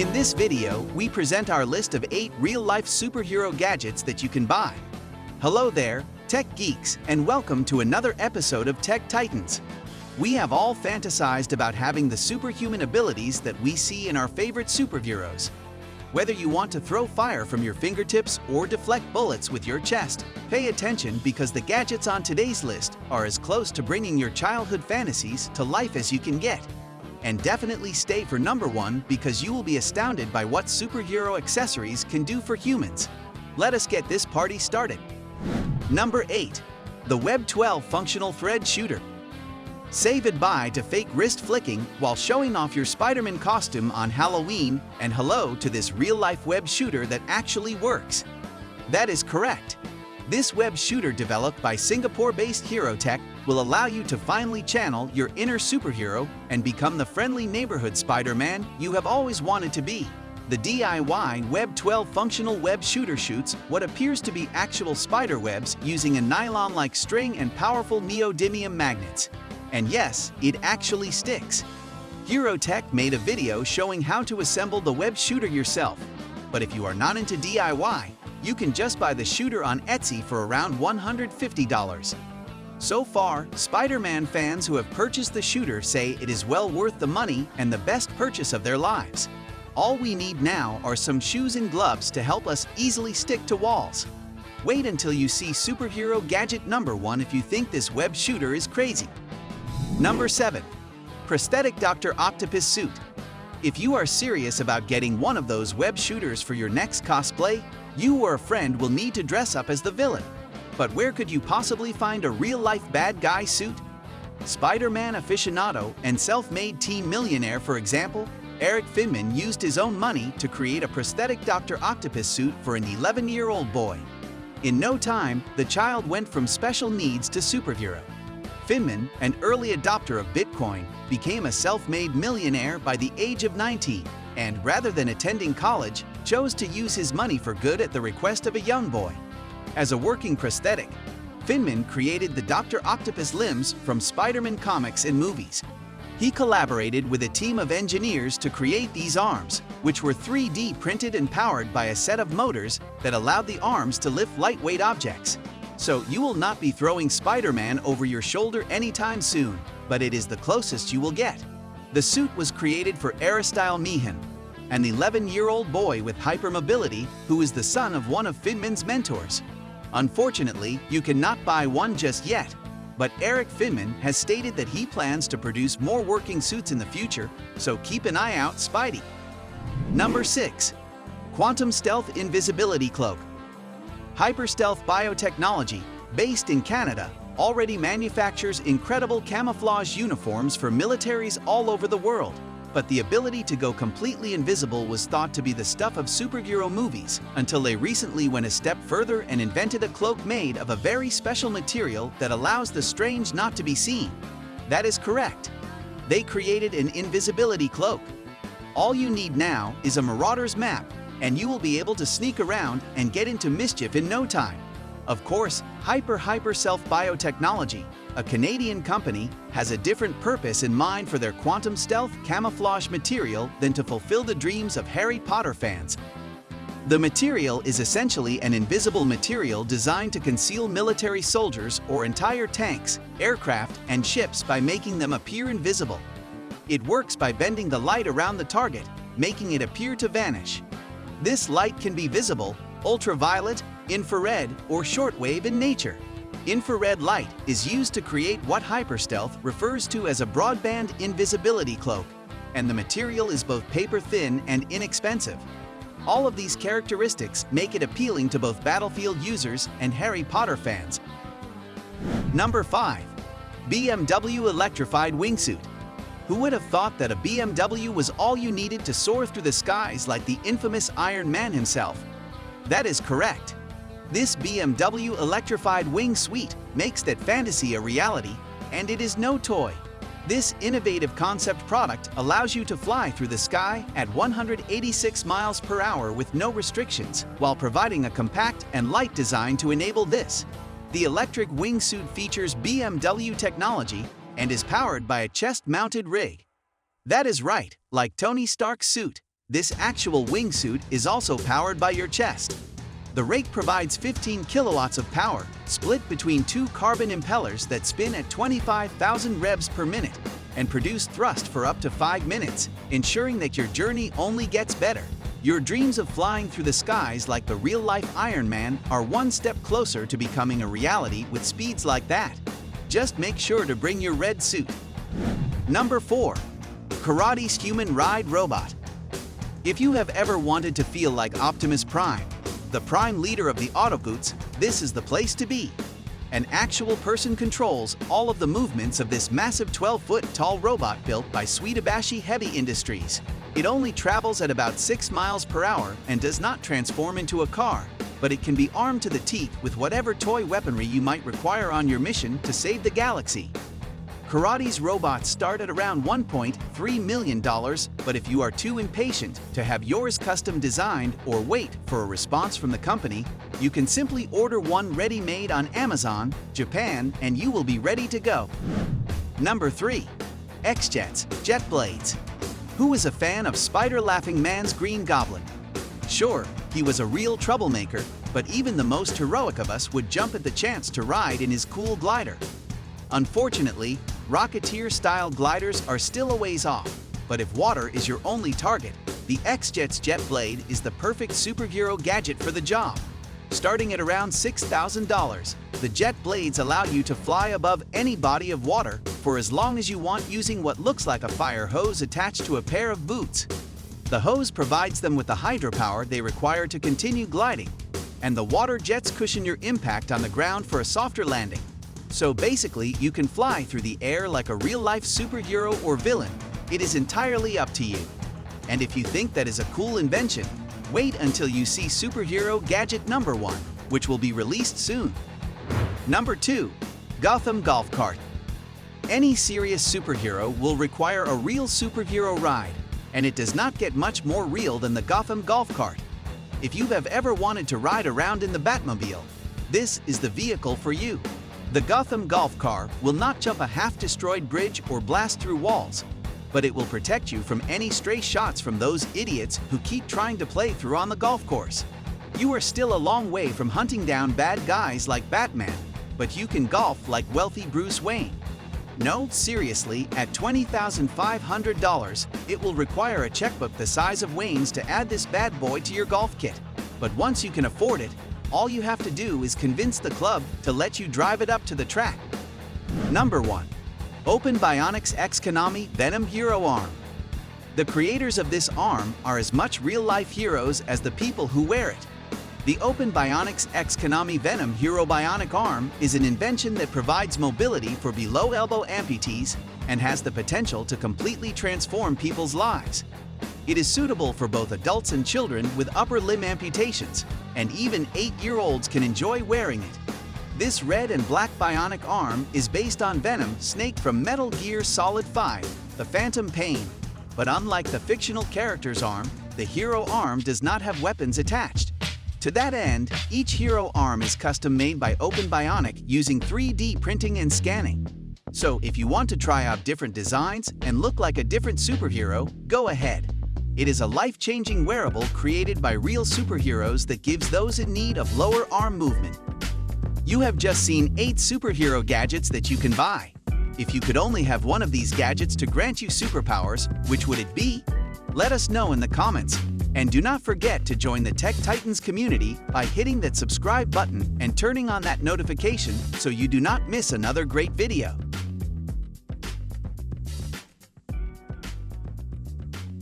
In this video, we present our list of 8 real-life superhero gadgets that you can buy. Hello there, tech geeks, and welcome to another episode of Tech Titans. We have all fantasized about having the superhuman abilities that we see in our favorite superheroes. Whether you want to throw fire from your fingertips or deflect bullets with your chest, pay attention because the gadgets on today's list are as close to bringing your childhood fantasies to life as you can get. And definitely stay for number 1 because you will be astounded by what superhero accessories can do for humans. Let us get this party started. Number 8. The Web 12 Functional Thread Shooter. Say goodbye to fake wrist flicking while showing off your Spider-Man costume on Halloween, and hello to this real-life web shooter that actually works. That is correct. This web shooter developed by Singapore-based HeroTech will allow you to finally channel your inner superhero and become the friendly neighborhood Spider-Man you have always wanted to be. The DIY Web 12 functional web shooter shoots what appears to be actual spider webs using a nylon-like string and powerful neodymium magnets. And yes, it actually sticks. HeroTech made a video showing how to assemble the web shooter yourself. But if you are not into DIY, you can just buy the shooter on Etsy for around $150. So far, Spider-Man fans who have purchased the shooter say it is well worth the money and the best purchase of their lives. All we need now are some shoes and gloves to help us easily stick to walls. Wait until you see superhero gadget number 1 if you think this web shooter is crazy. Number 7. Prosthetic Dr. Octopus Suit. If you are serious about getting one of those web shooters for your next cosplay, you or a friend will need to dress up as the villain. But where could you possibly find a real-life bad guy suit? Spider-Man aficionado and self-made teen millionaire, for example, Eric Finman used his own money to create a prosthetic Dr. Octopus suit for an 11-year-old boy. In no time, the child went from special needs to superhero. Finman, an early adopter of Bitcoin, became a self-made millionaire by the age of 19, and rather than attending college, chose to use his money for good at the request of a young boy. As a working prosthetic, Finman created the Dr. Octopus limbs from Spider-Man comics and movies. He collaborated with a team of engineers to create these arms, which were 3D printed and powered by a set of motors that allowed the arms to lift lightweight objects. So you will not be throwing Spider-Man over your shoulder anytime soon, but it is the closest you will get. The suit was created for Aristyle Meehan, an 11-year-old boy with hypermobility who is the son of one of Finman's mentors. Unfortunately, you cannot buy one just yet, but Eric Finman has stated that he plans to produce more working suits in the future, so keep an eye out, Spidey. Number 6. Quantum Stealth Invisibility Cloak. Hyperstealth Biotechnology, based in Canada, already manufactures incredible camouflage uniforms for militaries all over the world. But the ability to go completely invisible was thought to be the stuff of superhero movies, until they recently went a step further and invented a cloak made of a very special material that allows the strange not to be seen. That is correct. They created an invisibility cloak. All you need now is a marauder's map, and you will be able to sneak around and get into mischief in no time. Of course, Hyperself Biotechnology, a Canadian company, has a different purpose in mind for their quantum stealth camouflage material than to fulfill the dreams of Harry Potter fans. The material is essentially an invisible material designed to conceal military soldiers or entire tanks, aircraft, and ships by making them appear invisible. It works by bending the light around the target, making it appear to vanish. This light can be visible, ultraviolet, infrared, or shortwave in nature. Infrared light is used to create what Hyperstealth refers to as a broadband invisibility cloak, and the material is both paper-thin and inexpensive. All of these characteristics make it appealing to both Battlefield users and Harry Potter fans. Number 5. BMW Electrified Wingsuit. Who would have thought that a BMW was all you needed to soar through the skies like the infamous Iron Man himself? That is correct. This BMW Electrified Wingsuit makes that fantasy a reality, and it is no toy. This innovative concept product allows you to fly through the sky at 186 miles per hour with no restrictions, while providing a compact and light design to enable this. The electric wingsuit features BMW technology and is powered by a chest-mounted rig. That is right, like Tony Stark's suit. This actual wingsuit is also powered by your chest. The rake provides 15 kilowatts of power, split between two carbon impellers that spin at 25,000 revs per minute and produce thrust for up to 5 minutes, ensuring that your journey only gets better. Your dreams of flying through the skies like the real-life Iron Man are one step closer to becoming a reality with speeds like that. Just make sure to bring your red suit. Number 4. Karate's Human Ride Robot. If you have ever wanted to feel like Optimus Prime, the prime leader of the Autobots, this is the place to be. An actual person controls all of the movements of this massive 12-foot-tall robot built by Suidabashi Heavy Industries. It only travels at about 6 miles per hour and does not transform into a car, but it can be armed to the teeth with whatever toy weaponry you might require on your mission to save the galaxy. Karate's robots start at around $1.3 million, but if you are too impatient to have yours custom designed or wait for a response from the company, you can simply order one ready-made on Amazon, Japan, and you will be ready to go. Number 3. XJets, Jet Blades. Who is a fan of Spider-Laughing Man's Green Goblin? Sure, he was a real troublemaker, but even the most heroic of us would jump at the chance to ride in his cool glider. Unfortunately, Rocketeer-style gliders are still a ways off, but if water is your only target, the XJets Jet Blade is the perfect superhero gadget for the job. Starting at around $6,000, the jet blades allow you to fly above any body of water for as long as you want using what looks like a fire hose attached to a pair of boots. The hose provides them with the hydropower they require to continue gliding, and the water jets cushion your impact on the ground for a softer landing. So basically, you can fly through the air like a real-life superhero or villain. It is entirely up to you. And if you think that is a cool invention, wait until you see Superhero Gadget number 1, which will be released soon. Number 2. Gotham Golf Cart. Any serious superhero will require a real superhero ride, and it does not get much more real than the Gotham Golf Cart. If you have ever wanted to ride around in the Batmobile, this is the vehicle for you. The Gotham Golf Car will not jump a half-destroyed bridge or blast through walls, but it will protect you from any stray shots from those idiots who keep trying to play through on the golf course. You are still a long way from hunting down bad guys like Batman, but you can golf like wealthy Bruce Wayne. No, seriously, at $20,500, it will require a checkbook the size of Wayne's to add this bad boy to your golf kit. But once you can afford it, all you have to do is convince the club to let you drive it up to the track. Number 1. Open Bionics XKonami Venom Hero Arm. The creators of this arm are as much real-life heroes as the people who wear it. The Open Bionics XKonami Venom Hero Bionic Arm is an invention that provides mobility for below-elbow amputees and has the potential to completely transform people's lives. It is suitable for both adults and children with upper limb amputations, and even 8-year-olds can enjoy wearing it. This red and black bionic arm is based on Venom Snake from Metal Gear Solid 5, the Phantom Pain. But unlike the fictional character's arm, the hero arm does not have weapons attached. To that end, each hero arm is custom-made by Open Bionic using 3D printing and scanning. So if you want to try out different designs and look like a different superhero, go ahead. It is a life-changing wearable created by real superheroes that gives those in need of lower arm movement. You have just seen 8 superhero gadgets that you can buy. If you could only have one of these gadgets to grant you superpowers, which would it be? Let us know in the comments. And do not forget to join the Tech Titans community by hitting that subscribe button and turning on that notification so you do not miss another great video.